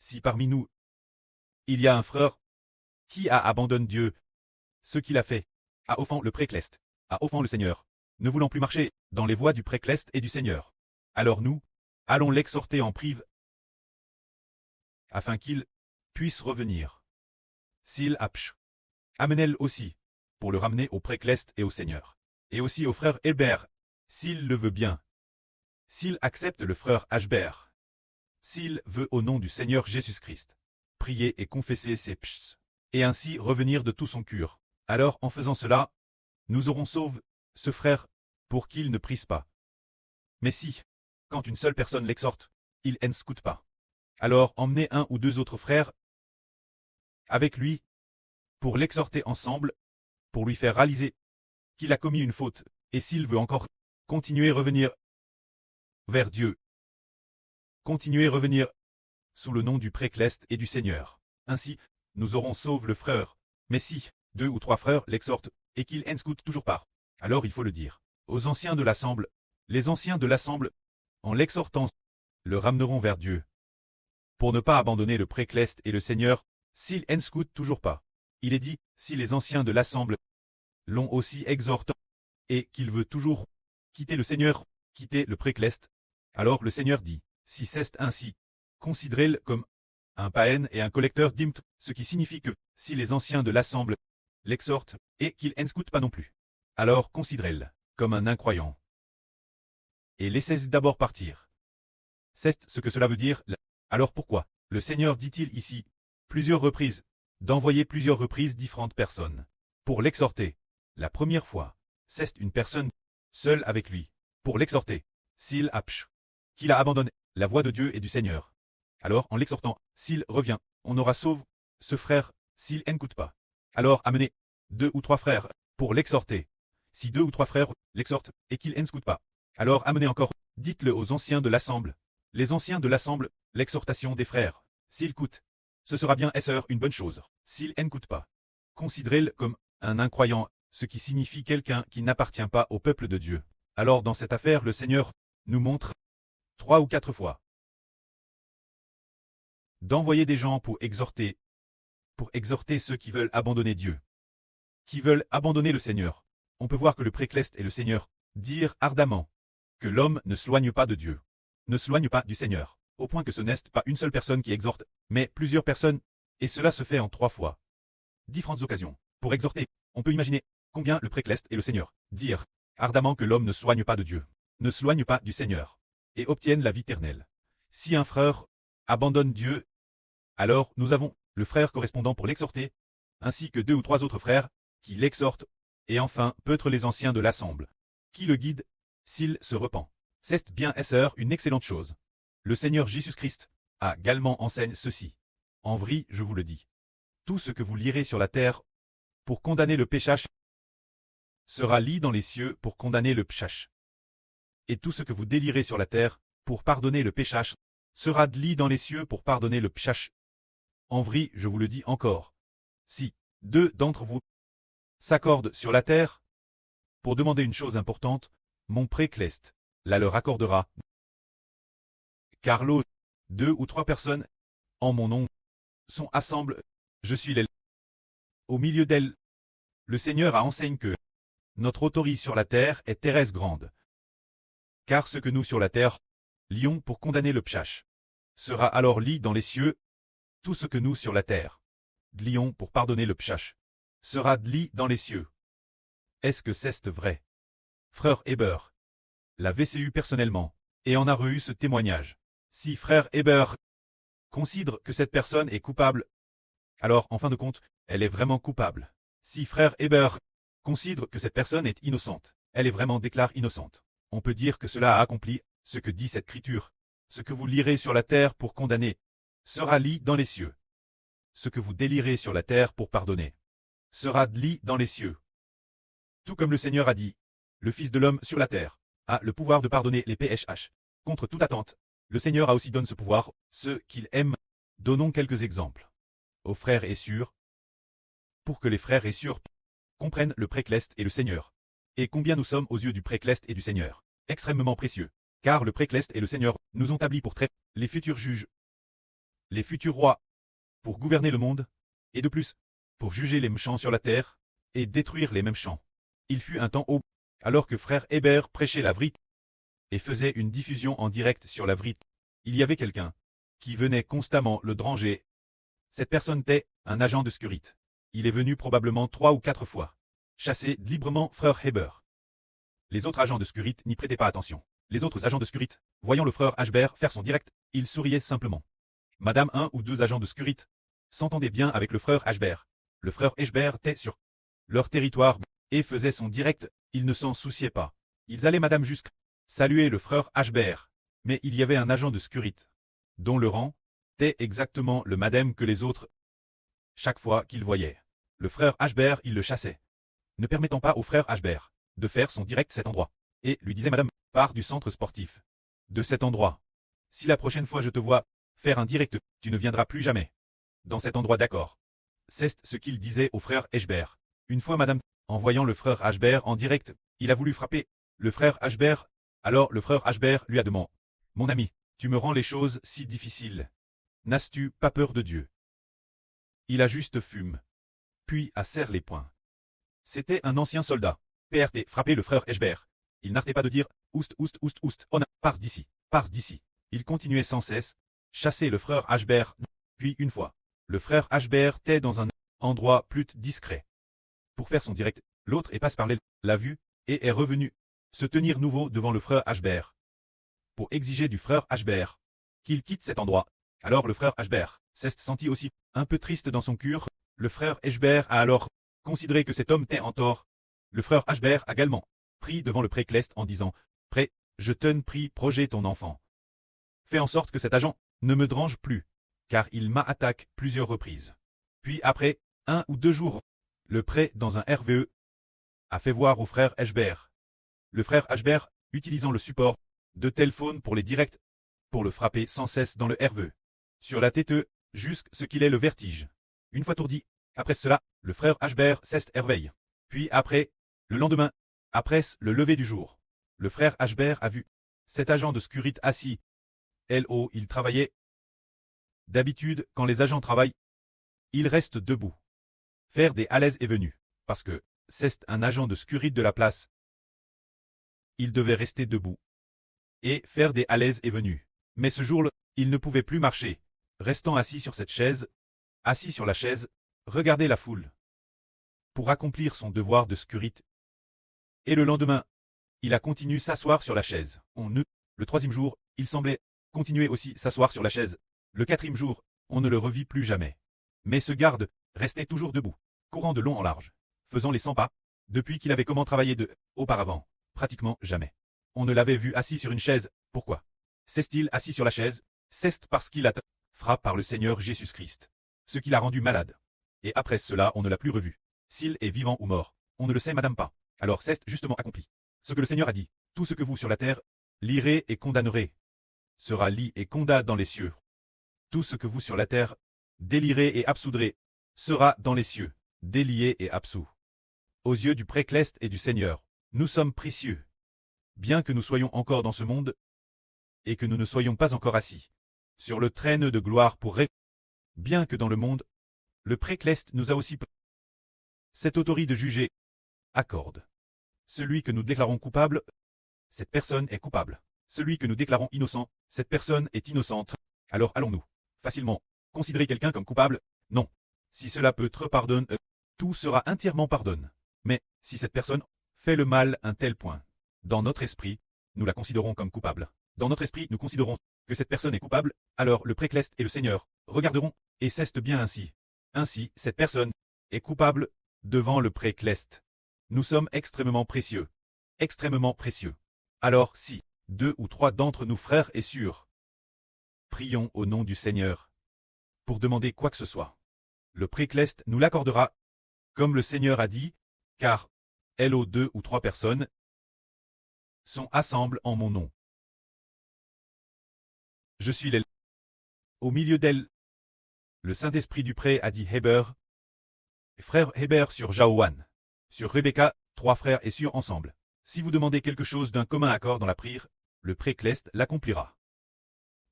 si parmi nous, il y a un frère qui a abandonné Dieu, ce qu'il a fait, a offensé le précleste, a offensé le Seigneur, ne voulant plus marcher dans les voies du précleste et du Seigneur. Alors nous, allons l'exhorter en prive, afin qu'il puisse revenir. S'il apche, amenez-le aussi, pour le ramener au précleste et au Seigneur, et aussi au frère Hébert, s'il le veut bien. S'il accepte le frère Hbert, s'il veut au nom du Seigneur Jésus-Christ, prier et confesser ses péchés, et ainsi revenir de tout son cœur. Alors en faisant cela, nous aurons sauvé ce frère, pour qu'il ne prise pas. Mais si, quand une seule personne l'exhorte, il ne scoute pas, alors emmenez un ou deux autres frères avec lui, pour l'exhorter ensemble, pour lui faire réaliser qu'il a commis une faute, et s'il veut encore continuer à revenir vers Dieu, continuer à revenir sous le nom du précleste et du Seigneur. Ainsi, nous aurons sauvé le frère. Mais si 2 ou 3 frères l'exhortent, et qu'ils ne scoutent toujours pas, alors il faut le dire aux anciens de l'assemble. Les anciens de l'assemble, en l'exhortant, le ramèneront vers Dieu, pour ne pas abandonner le précleste et le Seigneur, s'ils ne scoutent toujours pas. Il est dit, si les anciens de l'assemble l'ont aussi exhorté, et qu'il veut toujours quitter le Seigneur, quitter le précleste, alors le Seigneur dit, si c'est ainsi, considérez-le comme un païen et un collecteur d'impôts, ce qui signifie que, si les anciens de l'assemble l'exhortent, et qu'ils ne scoutent pas non plus, alors considérez-le comme un incroyant. Et laissez-le d'abord partir. C'est ce que cela veut dire. Alors pourquoi le Seigneur dit-il ici, plusieurs reprises, d'envoyer plusieurs reprises différentes personnes, pour l'exhorter? La première fois, c'est une personne seule avec lui, pour l'exhorter, s'il apche, qu'il a abandonné la voie de Dieu et du Seigneur. Alors en l'exhortant, s'il revient, on aura sauvé ce frère, s'il n'écoute pas. Alors amenez 2 ou 3 frères, pour l'exhorter. Si 2 ou 3 frères l'exhortent, et qu'ils n'écoutent pas, alors amenez encore, dites-le aux anciens de l'assemble. Les anciens de l'assemble, l'exhortation des frères, s'ils écoutent, ce sera bien une bonne chose. S'ils n'écoutent pas, considérez-le comme un incroyant, ce qui signifie quelqu'un qui n'appartient pas au peuple de Dieu. Alors dans cette affaire, le Seigneur nous montre 3 ou 4 fois d'envoyer des gens pour exhorter ceux qui veulent abandonner Dieu, qui veulent abandonner le Seigneur. On peut voir que le précleste et le Seigneur dirent ardemment que l'homme ne s'éloigne pas de Dieu, ne s'éloigne pas du Seigneur, au point que ce n'est pas une seule personne qui exhorte, mais plusieurs personnes, et cela se fait en 3 fois. Différentes occasions. Pour exhorter, on peut imaginer combien le précleste et le Seigneur dirent ardemment que l'homme ne s'éloigne pas de Dieu, ne s'éloigne pas du Seigneur, et obtienne la vie éternelle. Si un frère abandonne Dieu, alors nous avons le frère correspondant pour l'exhorter, ainsi que 2 ou 3 autres frères qui l'exhortent, et enfin peut-être les anciens de l'assemble, qui le guident s'il se repent. C'est bien une excellente chose. Le Seigneur Jésus-Christ a également enseigné ceci. En vrai, je vous le dis, tout ce que vous lirez sur la terre pour condamner le péchage sera lu dans les cieux pour condamner le péchage. Et tout ce que vous délirez sur la terre pour pardonner le péchage sera lu dans les cieux pour pardonner le péchage. En vrai, je vous le dis encore, si 2 d'entre vous s'accordent sur la terre pour demander une chose importante, mon précleste la leur accordera. Car là, 2 ou 3 personnes, en mon nom, sont assemblées, je suis l'aile. Au milieu d'elles, le Seigneur a enseigné que notre autorité sur la terre est terrestre grande. Car ce que nous sur la terre lions pour condamner le péchage sera alors lu dans les cieux. Tout ce que nous sur la terre lions pour pardonner le péchage sera lu dans les cieux. Est-ce que c'est vrai? Frère Hébert l'a VCU personnellement, et en a reçu ce témoignage. Si frère Hébert considère que cette personne est coupable, alors en fin de compte, elle est vraiment coupable. Si frère Hébert considère que cette personne est innocente, elle est vraiment déclarée innocente. On peut dire que cela a accompli ce que dit cette écriture. Ce que vous lirez sur la terre pour condamner sera lu dans les cieux. Ce que vous délirez sur la terre pour pardonner sera lu dans les cieux. Tout comme le Seigneur a dit, le Fils de l'homme sur la terre a le pouvoir de pardonner les péchés. Contre toute attente, le Seigneur a aussi donné ce pouvoir, ceux qu'il aime. Donnons quelques exemples aux frères et sœurs, pour que les frères et sœurs comprennent le précleste et le Seigneur, et combien nous sommes aux yeux du précleste et du Seigneur, extrêmement précieux, car le précleste et le Seigneur nous ont établis pour traiter les futurs juges. les futurs rois, pour gouverner le monde, et de plus, pour juger les méchants sur la terre, et détruire les méchants. Il fut un temps alors que frère Hébert prêchait la vérité et faisait une diffusion en direct sur la vérité. Il y avait quelqu'un qui venait constamment le déranger. Cette personne était un agent de sécurité. Il est venu probablement 3 ou 4 fois. Chasser librement frère Hébert. Les autres agents de sécurité n'y prêtaient pas attention. Les autres agents de sécurité, voyant le frère Hébert faire son direct, ils souriaient simplement. Madame 1 ou 2 agents de sécurité s'entendaient bien avec le frère Hébert. Le frère Hébert était sur leur territoire et faisait son direct, ils ne s'en souciaient pas. Ils allaient madame jusqu'à saluer le frère Hébert. Mais il y avait un agent de sécurité, dont le rang était exactement le madame que les autres. Chaque fois qu'il voyait le frère Hébert, il le chassait, ne permettant pas au frère Hébert de faire son direct cet endroit, et lui disait madame, pars du centre sportif de cet endroit. Si la prochaine fois je te vois faire un direct, tu ne viendras plus jamais dans cet endroit, d'accord? C'est ce qu'il disait au frère Hébert. Une fois madame, en voyant le frère Hébert en direct, il a voulu frapper le frère Hébert. Alors le frère Hébert lui a demandé, mon ami, tu me rends les choses si difficiles. N'as-tu pas peur de Dieu? Il a juste fume, puis a serré les poings. C'était un ancien soldat. PRT frappait le frère Hébert. Il n'arrêtait pas de dire, oust, oust, oust, oust, on a, pars d'ici, pars d'ici. Il continuait sans cesse, chasser le frère Hébert. Puis une fois, le frère Hébert était dans un endroit plus discret. Pour faire son direct, l'autre est passé par l'a vue, et est revenu se tenir nouveau devant le frère Hébert, pour exiger du frère Hébert qu'il quitte cet endroit. Alors le frère Hébert s'est senti aussi un peu triste dans son cœur. Le frère Hébert a alors considéré que cet homme était en tort. Le frère Hébert a également pris devant le précleste en disant, prêt, je t'en prie, projet ton enfant. Fais en sorte que cet agent ne me dérange plus, car il m'a attaqué plusieurs reprises. Puis après 1 ou 2 jours, le prêt dans un RVE a fait voir au frère Hébert. Le frère Hébert, utilisant le support de téléphone pour les directs, pour le frapper sans cesse dans le RVE, sur la tête, jusqu'à ce qu'il ait le vertige. Une fois tourdi, après cela, le frère Hébert s'est réveillé. Puis après, le lendemain, après le lever du jour, le frère Hébert a vu cet agent de sécurité assis. Il travaillait. D'habitude, quand les agents travaillent, ils restent debout. Faire des allées et venues, parce que c'est un agent de sécurité de la place. Il devait rester debout et faire des allées et venues. Mais ce jour-là, il ne pouvait plus marcher, restant assis sur cette chaise, assis sur la chaise, regarder la foule, pour accomplir son devoir de sécurité. Et le lendemain, il a continué s'asseoir sur la chaise. Le 3e jour, il semblait continuer aussi s'asseoir sur la chaise. Le 4e jour, on ne le revit plus jamais. Mais ce garde restait toujours debout, courant de long en large, faisant les 100 pas, depuis qu'il avait comment travailler auparavant, pratiquement jamais. On ne l'avait vu assis sur une chaise. Pourquoi s'est-il assis sur la chaise? C'est parce qu'il a été frappé par le Seigneur Jésus-Christ, ce qui l'a rendu malade. Et après cela, on ne l'a plus revu. S'il est vivant ou mort, on ne le sait madame pas. Alors c'est justement accompli ce que le Seigneur a dit. Tout ce que vous sur la terre lirez et condamnerez sera lit et condamné dans les cieux. Tout ce que vous sur la terre délirez et absoudrez sera dans les cieux, délié et absous. Aux yeux du précleste et du Seigneur, nous sommes précieux. Bien que nous soyons encore dans ce monde, et que nous ne soyons pas encore assis sur le trône de gloire pour régner, bien que dans le monde, le précleste nous a aussi cette autorité de juger, accorde. Celui que nous déclarons coupable, cette personne est coupable. Celui que nous déclarons innocent, cette personne est innocente. Alors allons-nous facilement considérer quelqu'un comme coupable? Non. Si cela peut être pardonné, tout sera entièrement pardonné. Mais si cette personne fait le mal à un tel point, dans notre esprit, nous la considérons comme coupable. Dans notre esprit, nous considérons que cette personne est coupable, alors le précleste et le Seigneur regarderont, et c'est bien ainsi. Ainsi, cette personne est coupable devant le précleste. Nous sommes extrêmement précieux. Extrêmement précieux. Alors si 2 ou 3 d'entre nous frères et sœurs prions au nom du Seigneur pour demander quoi que ce soit, le précleste nous l'accordera, comme le Seigneur a dit, car 2 ou 3 personnes sont assemblées en mon nom. Je suis au milieu d'elles. Le Saint-Esprit du pré a dit Hébert, frère Hébert sur Jaoan, sur Rebecca, 3 frères et sœurs ensemble. Si vous demandez quelque chose d'un commun accord dans la prière, le précleste l'accomplira.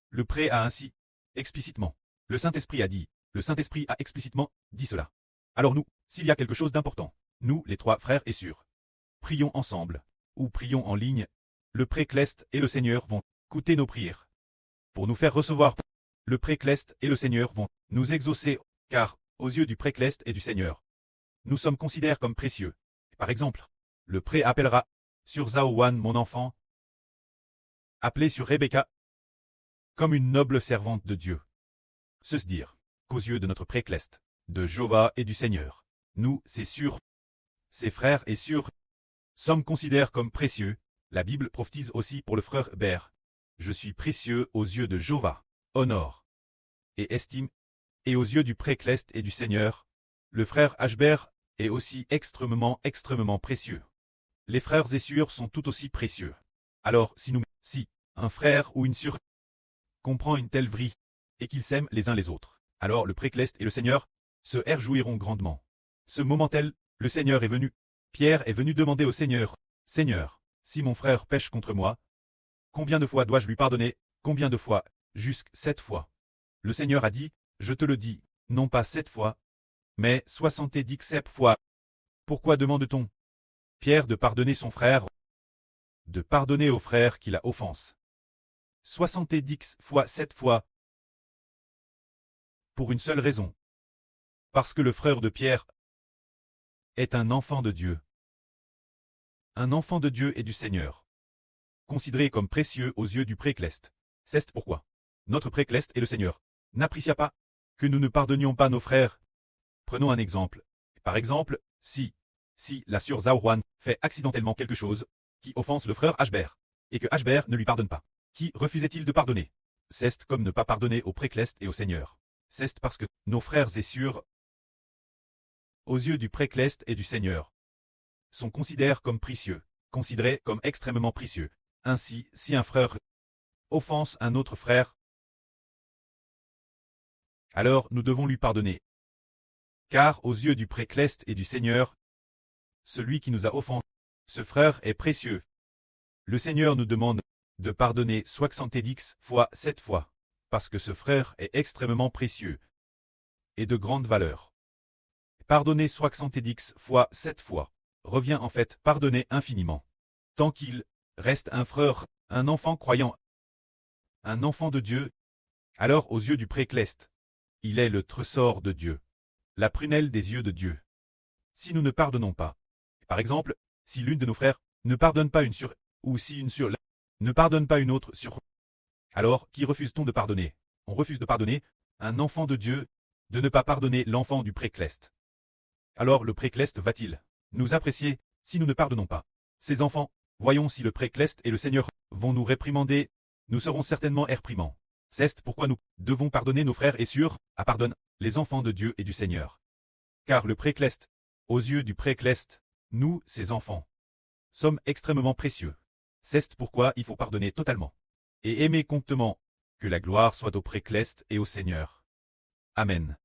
Le pré a ainsi, explicitement, Le Saint-Esprit a dit, le Saint-Esprit a explicitement dit cela. Alors nous, s'il y a quelque chose d'important, nous, les trois frères et sœurs, prions ensemble, ou prions en ligne, le Précleste et le Seigneur vont écouter nos prières. Pour nous faire recevoir, le Précleste et le Seigneur vont nous exaucer, car, aux yeux du Précleste et du Seigneur, nous sommes considérés comme précieux. Par exemple, le pré appellera sur Zaowan mon enfant, appelé sur Rebecca, comme une noble servante de Dieu. Se dire, qu'aux yeux de notre Précleste, de Jéhovah et du Seigneur, nous, c'est sûr, ses frères et sœurs, sommes considérés comme précieux. La Bible prophétise aussi pour le frère Hébert. Je suis précieux aux yeux de Jéhovah, honore et estime, et aux yeux du Précleste et du Seigneur, le frère Ashbert est aussi extrêmement précieux. Les frères et sœurs sont tout aussi précieux. Alors, si un frère ou une sœur comprend une telle vrille, et qu'ils s'aiment les uns les autres, alors le Précleste et le Seigneur se réjouiront grandement. Ce moment tel, le Seigneur est venu. Pierre est venu demander au Seigneur, « Seigneur, si mon frère pêche contre moi, combien de fois dois-je lui pardonner? Combien de fois? Jusqu'à 7 fois. » Le Seigneur a dit, « Je te le dis, non pas 7 fois, mais 77 fois. » Pourquoi demande-t-on, Pierre, de pardonner son frère, de pardonner au frère qui la offense? 70 fois 7 fois. Pour une seule raison. Parce que le frère de Pierre est un enfant de Dieu. Un enfant de Dieu et du Seigneur. Considéré comme précieux aux yeux du Précleste. C'est pourquoi notre Précleste et le Seigneur n'apprécia pas que nous ne pardonnions pas nos frères. Prenons un exemple. Par exemple, si la sœur Zaowan fait accidentellement quelque chose qui offense le frère Ashbert, et que Ashbert ne lui pardonne pas, qui refusait-il de pardonner? C'est comme ne pas pardonner au Précleste et au Seigneur. C'est parce que nos frères et sœurs, aux yeux du Précleste et du Seigneur, sont considérés comme précieux, considérés comme extrêmement précieux. Ainsi, si un frère offense un autre frère, alors nous devons lui pardonner. Car aux yeux du Précleste et du Seigneur, celui qui nous a offensé, ce frère est précieux. Le Seigneur nous demande de pardonner 70 fois 7 fois, parce que ce frère est extrêmement précieux et de grande valeur. Pardonner 70 fois 7 fois revient en fait pardonner infiniment. Tant qu'il reste un frère, un enfant croyant, un enfant de Dieu, alors aux yeux du Précleste, il est le trésor de Dieu, la prunelle des yeux de Dieu. Si nous ne pardonnons pas, par exemple, si l'une de nos frères ne pardonne pas une sœur, ou si une sœur ne pardonne pas une autre sœur, alors qui refuse-t-on de pardonner? On refuse de pardonner un enfant de Dieu, de ne pas pardonner l'enfant du Précleste. Alors le Précleste va-t-il nous apprécier si nous ne pardonnons pas ces enfants? Voyons si le Précleste et le Seigneur vont nous réprimander. Nous serons certainement réprimants. C'est pourquoi nous devons pardonner nos frères et sœurs, pardonne les enfants de Dieu et du Seigneur. Car le Précleste, aux yeux du Précleste, nous, ses enfants, sommes extrêmement précieux. C'est pourquoi il faut pardonner totalement et aimer comptement. Que la gloire soit au Précleste et au Seigneur. Amen.